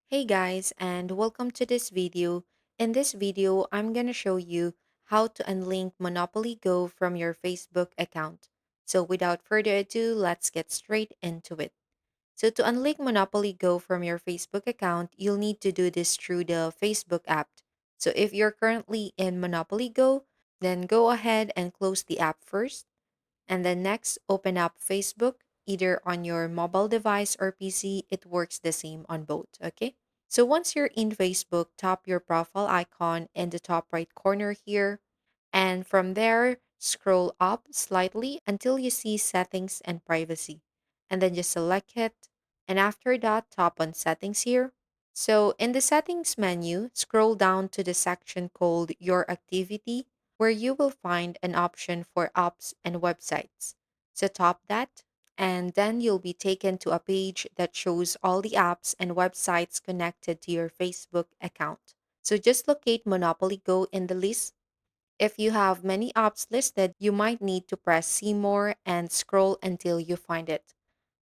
Hey guys, and welcome to this video. In this video, I'm going to show you how to unlink Monopoly Go from your Facebook account. So without further ado, let's get straight into it. So to unlink Monopoly Go from your Facebook account, you'll need to do this through the Facebook app. So if you're currently in Monopoly Go, then go ahead and close the app first. And then next, open up Facebook, either on your mobile device or PC. It works the same on both, okay? So once you're in Facebook, tap your profile icon in the top right corner here. And from there, scroll up slightly until you see settings and privacy. And then just select it. And after that, tap on settings here. So in the settings menu, scroll down to the section called Your Activity, where you will find an option for apps and websites. So tap that, and then you'll be taken to a page that shows all the apps and websites connected to your Facebook account. So just locate Monopoly Go in the list. If you have many apps listed, you might need to press See More and scroll until you find it.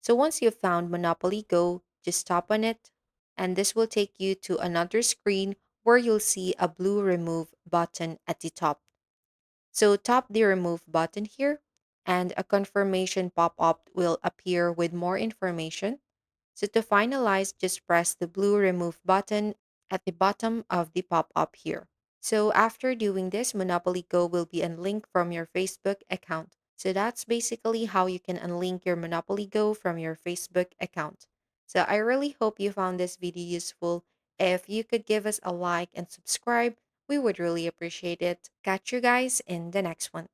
So once you've found Monopoly Go, just tap on it, and this will take you to another screen where you'll see a blue Remove button at the top. So tap the Remove button here, and a confirmation pop-up will appear with more information. So to finalize, just press the blue Remove button at the bottom of the pop-up here. So after doing this, Monopoly Go will be unlinked from your Facebook account. So that's basically how you can unlink your Monopoly Go from your Facebook account. So I really hope you found this video useful. If you could give us a like and subscribe, we would really appreciate it. Catch you guys in the next one.